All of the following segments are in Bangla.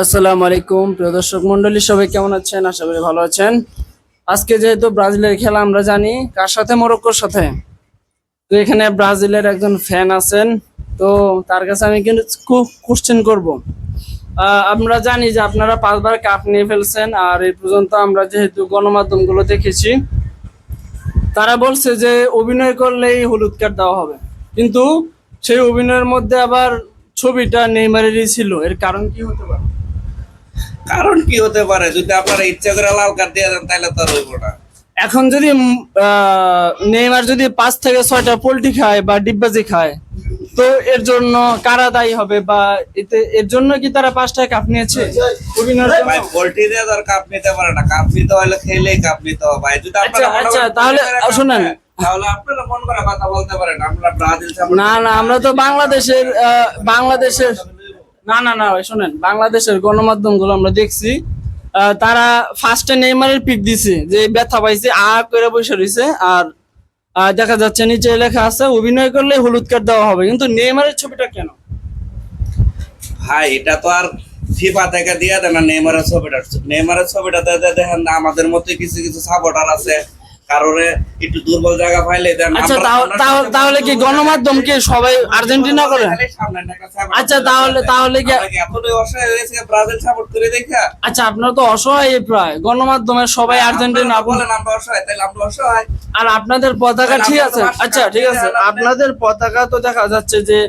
আসসালামু আলাইকুম প্রিয় দর্শক মন্ডলী, সবাই কেমন আছেন? আশা করি ভালো আছেন। আজকে যেহেতু ব্রাজিলের খেলা, আমরা জানি কার সাথে, মরক্কোর সাথে। তো এখানে ব্রাজিলের একজন ফ্যান আছেন, তো তার কাছে আমি কিন্তু খুব কোশ্চেন করব। আমরা জানি যে আপনারা 5বার কাপ নিয়ে ফেলছেন, আর এই পর্যন্ত আমরা যেহেতু গণমাধ্যমগুলো দেখেছি, তারা বলছে যে অভিনয় করলেই হলুদ কার্ড দেওয়া হবে, কিন্তু সেই অভিনয়ের মধ্যে আবার ছবিটা নেইমারেরই ছিল। এর কারণ কি হতে পারে? কারণ কি হতে পারে? যদি আপনারা ইচ্ছা করে লাল কার্ড দিয়ে দেন তাহলে তো আর হইব না। এখন যদি নেইমার যদি 5 থেকে 6টা পোল্ট্রি খায় বা ডিব্বাজি খায়, তো এর জন্য কারা দায়ী হবে? বা এর জন্য কি তারা 5টা কাপ নিয়েছে অভিনয়ের জন্য? ভাই পোল্ট্রি দিয়ে তো আর কাপ নিতে পারে না। কাপ নিতে হলে খেলেই কাপ নিতে হবে ভাই। যদি আচ্ছা আপনারা আচ্ছা, তাহলে শুনেন, তাহলে আপনারা মন করে কথা বলতে পারেন। আমরা ব্রাজিল সাপোর্ট না না, আমরা তো বাংলাদেশের না না না ভাই, শোনেন, বাংলাদেশের গণমাধ্যম গুলো আমরা দেখছি, তারা ফার্স্টে নেইমারের পিক দিছে যে ব্যথা পাইছে, করে বসে রয়েছে। আর দেখা যাচ্ছে নিচে লেখা আছে অভিনয় করলে হলুদ কার্ড দেওয়া হবে, কিন্তু নেইমারের ছবিটা কেন? ভাই এটা তো আর ফিফা থেকে দিয়ে দেয় না। নেইমারের ছবিটা দেখেন না, আমাদের মতো কিছু কিছু সাপোর্টার আছে, কারণে একটু দুর্বল জায়গা পাইলে দেন। আচ্ছা, তাহলে কি গণমাধ্যমকে সবাই আর্জেন্টিনা করে? আচ্ছা, তাহলে কি এতটাই অসহায় হয়েছে ব্রাজিল সাপোর্ট করে দেখা? আচ্ছা, আপনারা তো অসহায় প্রায়, গণমাধ্যমের সবাই আর্জেন্টিনা বলেন আমরা অসহায়, তাহলে আমরা অসহায়। আর আপনাদের পতাকা ঠিক আছে, আচ্ছা ঠিক আছে, আপনাদের পতাকা তো দেখা যাচ্ছে যে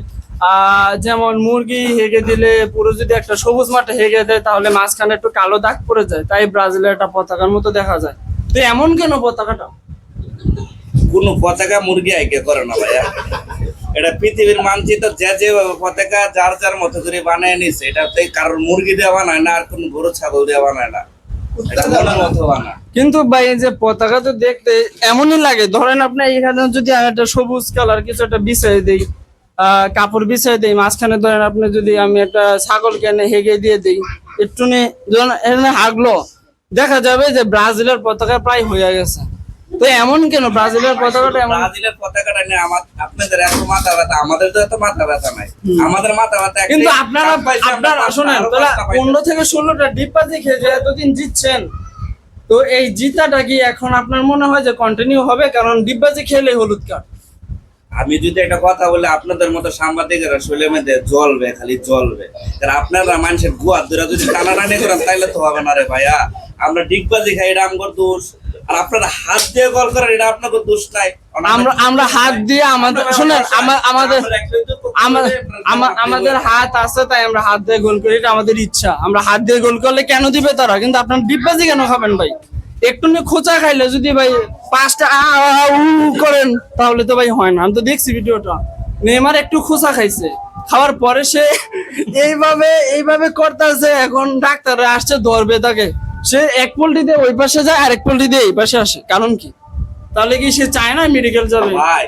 যেমন মুরগি হেগে দিলে পুরো যদি একটা সবুজ মাঠে হেগে দেয়, তাহলে মাঝখানে একটু কালো দাগ পড়ে যায়, তাই ব্রাজিলের একটা পতাকার মতো দেখা যায়। তো এমন কেন পতাকাটা? কোন পতাকা মুরগি আইকে করে না ভাইয়া। এটা পৃথিবীর মানচিত্র যে যে পতাকা যার যার মতো করে বানায় নিছে, এটাতে কারোর মুরগি দেওয়া বানায় না, আর কোন গরু ছাগল দেওয়া বানায় না, এটা মনের মতো বানায়। কিন্তু ভাই, এই যে পতাকা তো দেখতে এমনই লাগে, ধরেন আপনি এখানে যদি আমি একটা সবুজ কালার কিছু একটা বিছাই দিই, কাপড় বিছাই দিই, মাঝখানে ধরেন আপনি যদি আমি একটা ছাগল কেনে হেগে দিয়ে দিই, একটু এখানে হাগলো, দেখা যাবে যে ব্রাজিলের পতাকা প্রায় হয়ে গেছে। তো এমন কেন ব্রাজিলের পতাকাটা এমন? ব্রাজিলের পতাকাটা নিয়ে আপনাদের এত মাথা ব্যথা, আমাদের তো এত মাথা ব্যথা নাই। আমাদের মাথা ব্যথা একটাই, কিন্তু আপনারা শোনেন, আরো তাহলে পাঁচটা পাইছেন। 15 থেকে 16টা ডিব্বা দেখে যে এতদিন জিতছেন, তো এই জিতাটা কি এখন আপনার মনে হয় যে কন্টিনিউ হবে? কারণ ডিব্বাজি খেলে হলুদ কার্ড। আমি যদি একটা কথা বলি, আপনাদের মতো সাংবাদিকেরা শৈলে মেয়েদের জ্বলবে, খালি জ্বলবে। কারণ আপনারা মানুষের গুয়ার ধরে যদি টানাটানি করেন তাইলে তো হবে না রে ভাইয়া। আমরা ডিগবাজি খাই, এটা আমার দোষ। আর আপনারা হাত দিয়ে গোল করেন, এটা আপনাদের দোষ নাই। আমরা হাত দিয়ে, আমাদের শুনেন, আমাদের হাত আছে, তাই আমরা হাত দিয়ে গোল করি, এটা আমাদের ইচ্ছা। আমরা হাত দিয়ে গোল করলে কেন দিবে তারা? কিন্তু আপনার ডিব্বাজি কেন খাবেন ভাই? একটু খোঁচা খাইলে যদি ভাই 5টা করেন, তাহলে তো ভাই হয় না। আমি তো দেখছি ভিডিওটা, নেইমার একটু খোঁচা খাইছে, খাওয়ার পরে সে এইভাবে করতেছে। এখন ডাক্তাররা আসছে, ধরবে তাকে। সে এক পোল্টি দিয়ে ওই পাশে যায়, আর এক পোল্টি দিয়ে এই পাশে আসে, কারণ কি? তাহলে কি সে চায় না মেডিকেল যাবে? ভাই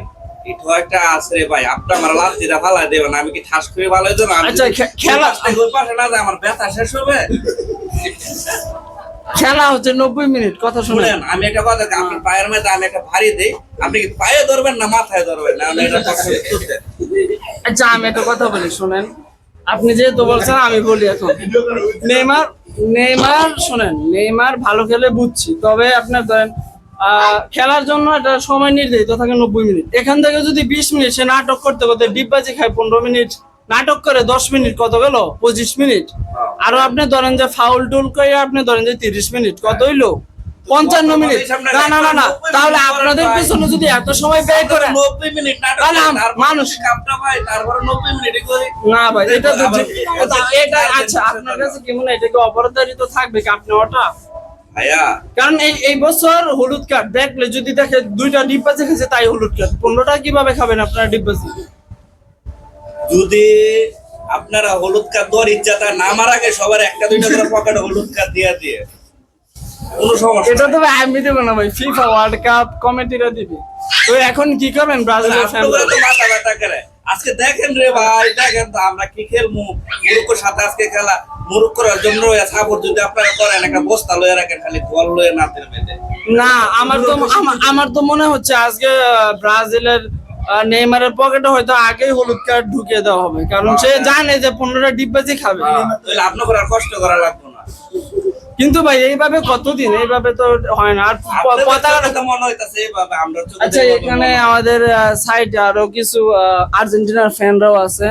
এটা একটা আছে রে ভাই, আপনি আমার লাত্তিটা ফালাই দেবেন, আমি কি ঠাস করে ভালো হইতো না? আচ্ছা, খেলা পাশে না যায় আমার ব্যথা শেষ হবে। খেলা হচ্ছে 90 মিনিট, কথা শুনেন। শুনেন, আমি একটা কথা, আপনার পায়ের মধ্যে আমি একটা ভারী দিই, আপনি কি পায়ে ধরবেন না মাথায় ধরবেন? না এটা পছন্দ করতে। আচ্ছা, আমি একটা কথা বলি, শুনেন। আপনি যেহেতু বলছেন, আমি বলি এখন। নেইমার নেইমার শোনেন, নেইমার ভালো খেলে বুঝছি, তবে আপনার ধরেন খেলার জন্য একটা সময় নির্ধারিত থাকে 90 মিনিট। এখান থেকে যদি 20 মিনিট সে নাটক করতে করতে ডিব্বাজি খায়, 15 মিনিট নাটক করে, 10 মিনিট কত গেল? 25 মিনিট। আরো আপনি ধরেন যে ফাউল টুল করে আপনি ধরেন যে 30 মিনিট, কত হইলো? 55 মিনিট। না না না না, তাহলে আপনাদের পেছনে যদি এত সময় ব্যয় করে, 90 মিনিট নাটক তাহলে করেন, তারপর মানুষ কাপটা পাই, তারপরে 90 মিনিটই করি। না ভাই, এটা আচ্ছা, আপনার কাছে কি মনে হয় এটা কি অপরাধিত থাকবে কাপ নেওয়াটা? ভাইয়া কারণ এই বছর হলুদ কার্ড দেখলে যদি দেখে 2টা ডিব্বাজি খেয়েছে, তাই হলুদ কার্ড। 15টা কিভাবে খাবেন আপনারা ডিব্বাজি? যদি আপনারা হলুদ কার্ড দেওয়ার ইচ্ছা তা নামার আগে সবার একটা দুইটা করে পকেটে হলুদ কার্ড দিয়ে কোনো সমস্যা এটা নাই। তো ভাই আমি দেবো না ভাই, ফিফা ওয়ার্ল্ড কাপ কমিটিরা দিবে। তো এখন কি করবেন ব্রাজিলের ফ্যান? আপনারা তো মাথা ব্যথা করে। আজকে দেখেন রে ভাই, দেখেন তো আমরা কি খেলবো। মরক্কোর সাথে আজকে খেলা, মরক্কোর জন্য সাপোর্ট যদি আপনারা করেন, একটা বস্তা লয়ে রাখেন, খালি বল লয়ে না বেঁধে। না, আমার তো মনে হচ্ছে আজকে ব্রাজিলের নেইমারের পকেটে হয়তো আগেই হলুদ কার্ড ঢুকিয়ে দেওয়া হবে, কারণ সে জানে যে 15টা ডিগবাজি খাবে। তাহলে আপনার আর কষ্ট করা লাগবে না। কিন্তু ভাই এইভাবে কতদিন, এইভাবে তো হয় না। আর পতাকাটা তো মনে হইতাছে এইভাবে আমরা আচ্ছা, এখানে আমাদের সাইডে আরো কিছু আর্জেন্টিনার ফ্যানরাও আছে।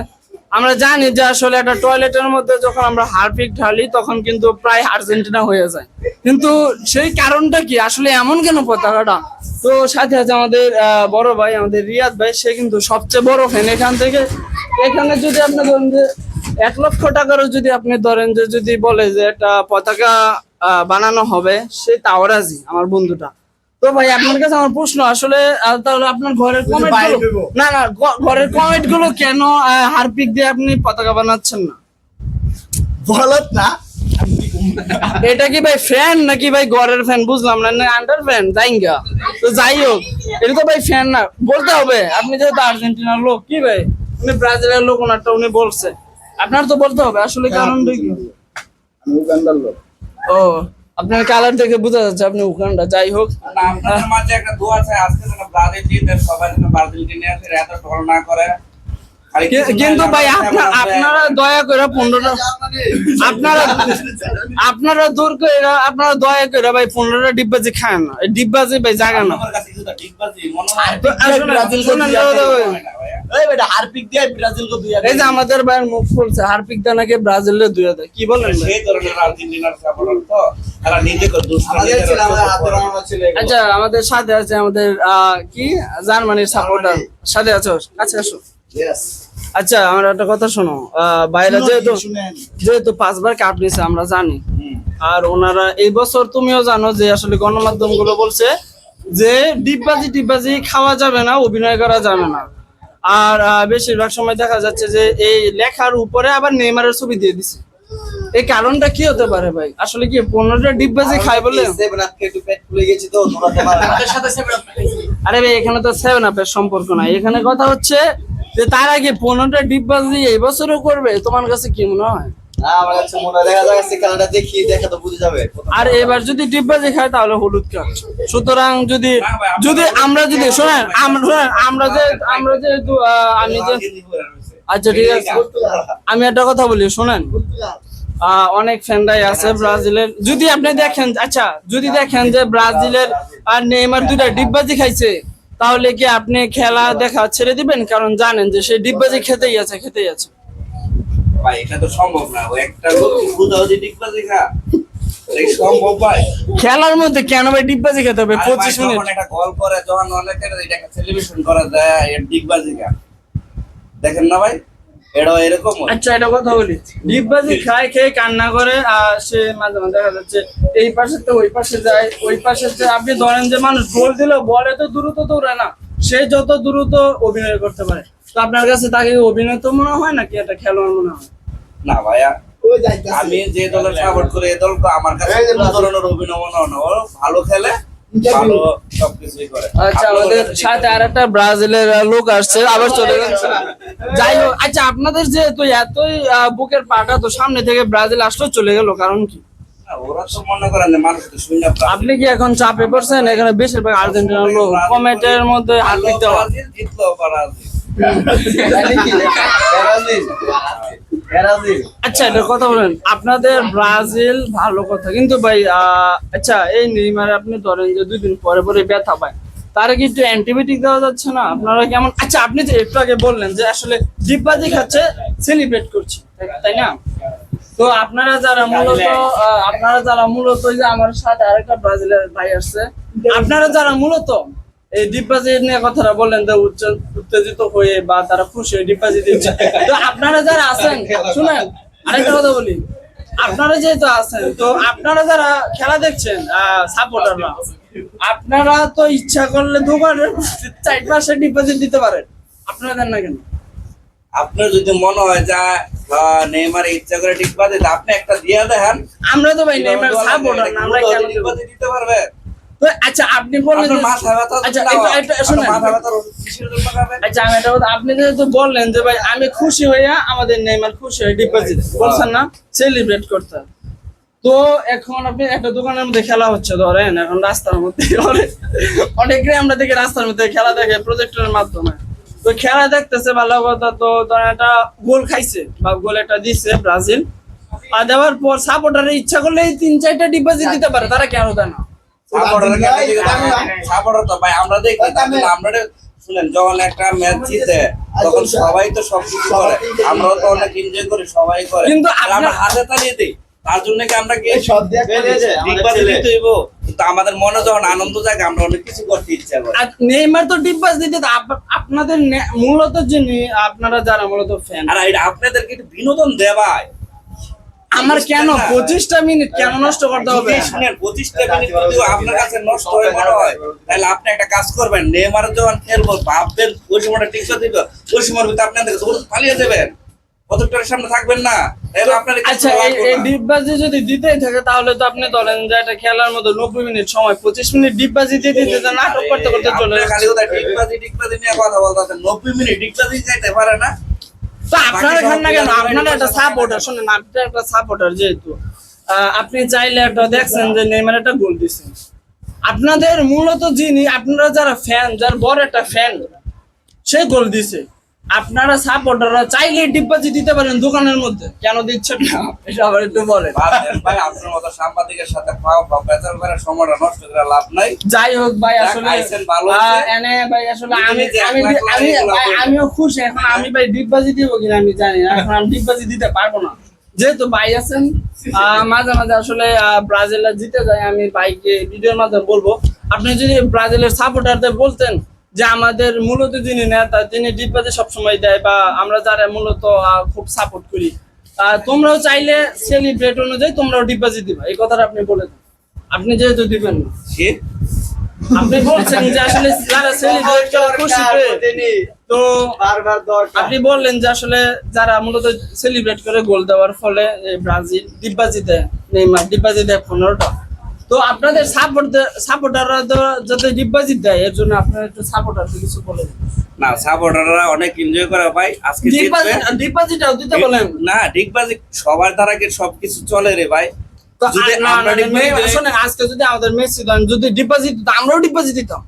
আমরা জানি যে আসলে একটা টয়লেটের মধ্যে যখন আমরা হারপিক ঢালি তখন কিন্তু প্রায় আর্জেন্টিনা হয়ে যায়, কিন্তু সেই কারণটা কি আসলে এমন কেন পতাকাটা? তো সাথে আছে আমাদের বড় ভাই, আমাদের রিয়াদ ভাই, সে কিন্তু সবচেয়ে বড় ফ্যান এখান থেকে। এখানে যদি আপনি ধরেন যে 1 লক্ষ টাকারও যদি আপনি ধরেন যে যদি বলে যে একটা পতাকা বানানো হবে, সে তাও রাজি আমার বন্ধুটা। তো ভাই আপনার কাছে আমার প্রশ্ন আসলে, তাহলে আপনার ঘরের কমেন্ট না না ঘরের কমেন্ট গুলো কেন হারপিক দিয়ে আপনি পতাকা বানাচ্ছেন না? বলত না এটা কি ভাই ফ্যান নাকি ভাই ঘরের ফ্যান বুঝলাম না, না আন্ডার ফ্যান জাইঙ্গা? তো যাই হোক, এটা তো ভাই ফ্যান না, বলতে হবে। আপনি যেহেতু আর্জেন্টিনার লোক, কি ভাই উনি ব্রাজিলের লোক, ওনারটা উনি বলছে, আপনার তো বলতে হবে আসলে কারণটা কি। আমি উগান্ডার লোক। ও, আপনার কালার দেখে বোঝা যাচ্ছে আপনি উগান্ডা। যাই হোক, না, আপনাদের মাঝে একটা দোয়া আছে আজকে যেন ব্রাজিল জিতে, সবাই যেন ব্রাজিল টিমে আছে এত টল না করে। খালি কিছু কিন্তু না, ভাই আমরা আপনারা দয়া করে 15টা, আপনারা দূর করে, আপনারা দয়া করে ভাই 15টা ডিব্বাজি খান না। এই ডিব্বাজি ভাই জায়গা না। আমার কাছে কিছুটা ডিগবাজি মনে হয়। তো আসলে শোনেন, এই বেটা হারপিক দিয়ে ব্রাজিল কো 2-1 এই যে আমাদের ভাইয়ের মুখ খুলছে, হারপিক দা নাকি ব্রাজিলের 2-2, কি বলেন ভাই? সেই ধরনের আর্জেন্টিনার সাপোর্টার তো তারা নিজেকে দুষ্ট আমাদের ছিল, আমাদের হাতে রঙা ছিল এগুলো। আচ্ছা, আমাদের সাথে আছে আমাদের কি জার্মানির সাপোর্টার সাথে আছো, কাছে আসো। Yes. আচ্ছা, আমার একটা কথা শোনো, বাইরে যেহেতু শুনেন। 5বার কাপ নিছে আমরা জানি, আর ওনারা এই বছর তুমিও জানো যে আসলে গণমাধ্যম গুলো বলছে যে ডিব্বাজি খাওয়া যাবে না, অভিনয় করা যাবে না। আর বেশিরভাগ সময় দেখা যাচ্ছে যে এই লেখার উপরে আবার নেইমারের ছবি দিয়ে দিছে। এই কারণটা কি হতে পারে ভাই? আসলে কি 15টা ডিব্বাজি খায় বলে? সেভেন আপ খেয়ে একটু পেট ফুলে গেছি তো দৌড়াতে পারে না। আরে ভাই, এখানে তো 7 আপের সম্পর্ক নাই, এখানে কথা হচ্ছে যে তার আগে 15টা ডিব্বাজি এই বছরও করবে, তোমার কাছে কি মনে হয়? না, আমার কাছে মনে হয় দেখা যাচ্ছে খেলাটা দেখি দেখা তো বুঝে যাবে। আর এবার যদি ডিব্বাজি খায় তাহলে হলুদ কার্ড। সুতরাং যদি আমরা যদি শোনেন, আমরা যেহেতু আমি যে, আচ্ছা ঠিক আছে, আমি একটা কথা বলি শোনেন, অনেক ফ্যানরাই আছে ব্রাজিলের। যদি আপনি দেখেন, আচ্ছা যদি দেখেন যে ব্রাজিলের আর নেইমার 2টা ডিব্বাজি খাইছে, তাহলে কি আপনি খেলা দেখা ছেড়ে দিবেন? কারণ জানেন যে সে ডিব্বাজি খেতেই আছে। ভাই এটা তো সম্ভব না, ও একটা গুদাও যে ডিগবাজি খা এই সম্ভব ভাই? খেলার মধ্যে কেন ভাই ডিব্বাজি খেতে হবে? আরে ভাই, 25 মিনিট। যখন একটা গোল করে, যখন অনেকে এটা সেলিব্রেশন করা যায়, এর ডিগবাজি খা দেখেন না ভাই, এটা এরকম হয়। আচ্ছা, এটা কথা বলি, ডিব্বাজি খায় খেয়ে কান্না করে, আর সে মাঝে মাঝে দেখা যাচ্ছে এই পাশে তো ওই পাশে যায়, ওই পাশে আপনি ধরেন যে মানুষ গোল দিল, বলে তো দ্রুত দৌড়ায় না, সে যত দ্রুত অভিনয় করতে পারে। তো আপনার কাছে তাকে অভিনয় তো মনে হয় নাকি এটা খেলোয়াড় মনে হয়? না ভাইয়া, ওই যাইতাছে। আমি যে দলের সাপোর্ট করি এই দল আমার কাছে এই যে কোনো ধরনের অভিনয় মনে হয় না। ও ভালো খেলে, ভালো সবকিছুই করে। আচ্ছা, আমাদের সাথে আরেকটা ব্রাজিলের লোক আসছে, আবার চলে যাচ্ছে। যাই হোক, আচ্ছা আপনাদের যেহেতু এতই বুকের পাটা, তো সামনে থেকে ব্রাজিল আসলো চলে গেল, কারণ কি? না, ওরা তো মনে করেন যে মানুষ তো শূন্য আপনি কি এখন চাপে পড়ছেন? এখানে বেশিরভাগ আর্জেন্টিনার লোক কমেন্টের মধ্যে হাত দিতে হয়। ব্রাজিল জিতলো, ব্রাজিল ব্রাজিল আচ্ছা, এটা কথা বলেন, আপনাদের ব্রাজিল ভালো কথা, কিন্তু ভাই আচ্ছা এই নেইমার আপনি ধরেন যে 2 দিন পরে পরে ব্যথা পায়, তার কি একটু অ্যান্টিবায়োটিক দেওয়া যাচ্ছে না? আপনারা কেমন, আচ্ছা আপনি যে একটু আগে বললেন যে আসলে ডিব্বাজি খাচ্ছে, সেলিব্রেট করছে, তাই না? তো আপনারা যারা মূলত ওই যে আমার সাথে আরেকটা ব্রাজিলের ভাই আসছে, আপনারা যারা মূলত এই ডিব্বাজি নিয়ে কথাটা বললেন যে উত্তেজিত হয়ে বা তারা খুশি হয়ে ডিব্বাজি দিচ্ছে, তো আপনারা যারা আছেন, শুনেন আরেকটা কথা বলি, আপনারা যেহেতু আছেন, তো আপনারা যারা খেলা দেখছেন সাপোর্টাররা, আপনারা তো ইচ্ছা করলে দোকানের 4 পাশে ডিপোজিট দিতে পারেন, আপনারা দেন না কেন? আপনার যদি মনে হয় যে নেইমার ইচ্ছা করে ডিগবাজি, তা আপনি একটা দিয়ে দেন। আমরা তো ভাই নেইমার সাপোর্টার না, আমরা কেন দিব? ডিগবাজি দিতে পারবে? তো আচ্ছা আপনি বললেন আপনার যে- মাথা ব্যথা আচ্ছা যদি না হয়, এটা আপনার শুনেন, মাথা ব্যথার ওষুধ কিসের জন্য খাবেন? আচ্ছা আমি এটা আপনি যেহেতু বললেন যে ভাই আমি খুশি হইয়া আমাদের নেইমার খুশি হয়ে ডিপোজিট বলছেন না, সেলিব্রেট করতে হবে। তো এখন আপনি একটা দোকানের মধ্যে খেলা হচ্ছে, ধরেন এখন রাস্তার মধ্যে অনেকে আমরা দেখি রাস্তার মধ্যে খেলা দেখে প্রজেক্টরের মাধ্যমে, তো খেলা দেখতেছে ভালো কথা, তো ধরেন একটা গোল খাইছে বা গোল একটা দিচ্ছে ব্রাজিল, আর দেওয়ার পর সাপোর্টারের ইচ্ছা করলে 3-4টা ডিপোজিট দিতে পারে, তারা কেন দেয় না? সাপোর্টার তো ভাই আমরা দেখি, আমরা শুনেন যখন একটা ম্যাচ জিতে তখন সবাই তো সবকিছু করে, আমরাও তো অনেক এনজয় করি, সবাই করে, কিন্তু আর আমরা হাতে তালিয়ে দিই। তার জন্য কি আমরা কি সব দেখতে দিয়েছে, ডিগবাজি দিতে হইব? কিন্তু আমাদের মনে যখন আনন্দ জাগে আমরা অনেক কিছু করতে ইচ্ছা করে। আর নেইমার তো ডিপোজিট দিতে তো আপনাদের মূলত যিনি আপনারা যারা মূলত ফ্যান, আর এটা আপনাদেরকে একটু বিনোদন দেওয়াই। আমার কেন 25টা মিনিট কেন নষ্ট করতে হবে? শুনেন 25টা মিনিট যদি আপনার কাছে নষ্ট হয়ে মনে হয়, তাহলে আপনি একটা কাজ করবেন, নেইমার যখন খেলবো ভাববেন ওই সময়টা টিকতে দিবে, ওই সময়ের ভিতরে আপনাদের পালিয়ে যাবেন, কতটার সামনে থাকবেন না, তাহলে আপনার আচ্ছা এই ডিপবাজি যদি দিতেই থাকে তাহলে তো আপনি ধরেন যে এটা খেলার মতো 90 মিনিট সময় 25 মিনিট ডিপবাজি দিতে দিতে নাটক করতে করতে চলে যাচ্ছে। খালি ওটা ডিগবাজি নিয়ে কথা বলতেছেন, 90 মিনিট ডিগবাজি যাইতে পারে না। তো আপনারা খান না কেন? আপনারা একটা সাপোর্টার, শুনেন আপনি একটা সাপোর্টার, যেহেতু আপনি চাইলে একটা দেখছেন যে নেইমার একটা গোল দিচ্ছেন, আপনাদের মূলত যিনি আপনারা যারা ফ্যান, যার বড় একটা ফ্যান, সে গোল দিছে, আপনারা সাপোর্টাররা চাইলে ডিপোজিট দিতে পারেন দোকানের মধ্যে, কেন দিচ্ছেন না এটা আবার একটু বলেন। ভাই আপনার মতো সাংবাদিকের সাথে পেঁচাল করে সময়টা নষ্ট করে লাভ নাই। যাই হোক ভাই, আসলে আইসেন ভালো হয়েছে। এনে ভাই আসলে আমি নিজে আমি এক লাখ আমি লাখ ভাই, লাখ আমিও খুশি। এখন আমি ভাই ডিপবাজি দিব কিনা আমি জানি না, এখন আমি ডিপবাজি দিতে পারবো না, যেহেতু ভাই আছেন। মাঝে মাঝে আসলে ব্রাজিল জিতে যায়, আমি ভাইকে ভিডিওর মাধ্যমে বলবো, আপনি যদি ব্রাজিলের সাপোর্টারদের বলতেন যে আমাদের মূলত যিনি নেতা তিনি ডিপবাজি সবসময় দেয়, বা আমরা যারা মূলত খুব সাপোর্ট করি, তোমরাও চাইলে সেলিব্রেট অনুযায়ী তোমরাও ডিপবাজি দিবা, এই কথাটা আপনি বলে দেন। আপনি যেহেতু দিবেন না, কি? আপনি বলছেন যে আসলে যারা সেলিব্রেট করে খুশিতে, তো বারবার দরকার। আপনি বললেন যে আসলে যারা মূলত সেলিব্রেট করে গোল দেওয়ার ফলে এই ব্রাজিল ডিপবাজি দেয়, নেইমার ডিপবাজি দেয় 15টা, তো আপনাদের সাপোর্টাররা যাতে ডিপবাজি দেয় এর জন্য আপনারা একটু সাপোর্টারদের কিছু বলেন। না, সাপোর্টাররা অনেক এনজয় করে ভাই, আজকে জিতবে। ডিপবাজিটাও দিতে বলেন। না, ডিগবাজি সবার দ্বারা কি সবকিছু চলে রে ভাই। তো যদি না, আমরা না, ডিগবাজি দিই- শোনেন, আজকে যদি আমাদের মেসি দেন, যদি ডিপোজিট দিত আমরাও ডিপোজিট দিতাম।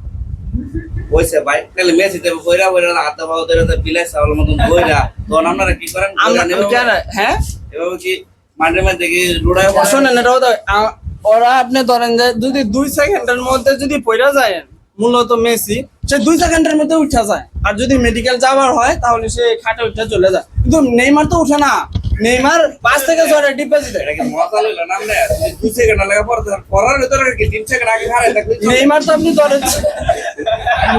হইছে ভাই, তাহলে মেসিতে বইরা বইরা হাতে পাও ধরে বিলাই চাওয়ার মতন বইরা, তখন আপনারা কি করেন? আমরা বইরা নেবেন। কেন, হ্যাঁ এভাবে কি মাঠের মধ্যে কি লুড়ায় বসেন? শোনেন, এটাও তো ওরা আপনি ধরেন যে যদি 2 সেকেন্ডের মধ্যে যদি পড়া যায়, মূলত মেসি সে 2 সেকেন্ডের মধ্যে উঠা যায়, আর যদি মেডিকেল যাওয়ার হয় তাহলে সে খাটে উঠে চলে যায়, কিন্তু নেইমার তো উঠে না। নেইমার 5 থেকে 6 ডিপোজিট দেয়। এটা কি মজা লইল না? আমরা 2 সেকেন্ড লাগা পড়ার ভিতরে কি 3 সেকেন্ড আগে হারাই থাকবে। নেইমার তো আপনি ধরেন,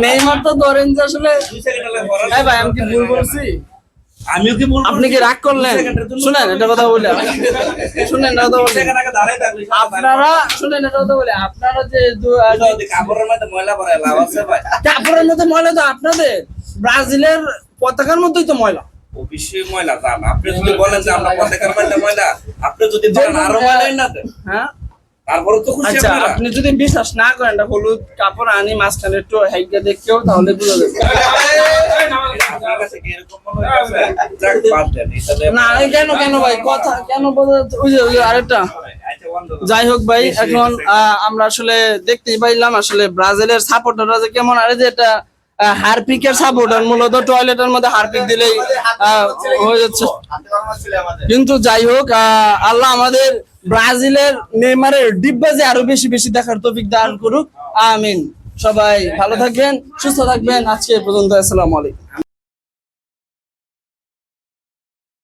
নেইমার তো ধরেন যে আসলে 2 সেকেন্ড লাগা পড়ার। এই ভাই আমি কি ভুল বলছি? আমিও কি বলবো? আপনি কি রাগ করলেন? শুনেন এটা কথা বলে, শুনেন এটা কথা 2 বলে, সেকেন্ড আগে দাঁড়াই থাকবে। আপনারা শুনেন এটা কথা বলে, আপনারা যে যদি কাপড়ের মধ্যে ময়লা পড়ে লাভ আছে ভাই। কাপড়ের মধ্যে ময়লা তো আপনাদের ব্রাজিলের পতাকার মধ্যেই তো ময়লা। অবশ্যই ময়লা তা না। আপনি যদি বলেন যে আমরা পতাকার মধ্যে ময়লা, আপনি যদি বলেন আরো ময়লাই না দেন, হ্যাঁ তারপরে তো খুশি আচ্ছা, আপনারা। আপনি যদি বিশ্বাস না করেন, এটা হলুদ কাপড় আনি মাঝখানে একটু হাইগা দেখেও তাহলে বুঝা যাবে। আপনার কাছে কি এরকম মনে হচ্ছে? যাক বাদ দেন, এটাতে না কেন কেন ভাই, কথা কেন বোঝা যাচ্ছে? ওই যে আরেকটা, আচ্ছা বন্ধ করো। যাই হোক ভাই, এখন আমরা আসলে দেখতেই পাইলাম আসলে ব্রাজিলের সাপোর্টাররা যে কেমন, আরে যে এটা হারপিকের সাপোর্টার, মূলত টয়লেটের মধ্যে হারপিক দিলেই হয়ে যাচ্ছে। হাতে বাংলা ছিল আমাদের। কিন্তু যাই হোক, আল্লাহ আমাদের ব্রাজিলের নেইমারের ডিপবাজি আরো বেশি বেশি দেখার তৌফিক দান করুক, আমিন। সবাই ভালো থাকবেন, সুস্থ থাকবেন, আজকে এ পর্যন্ত, আসসালামু আলাইকুম।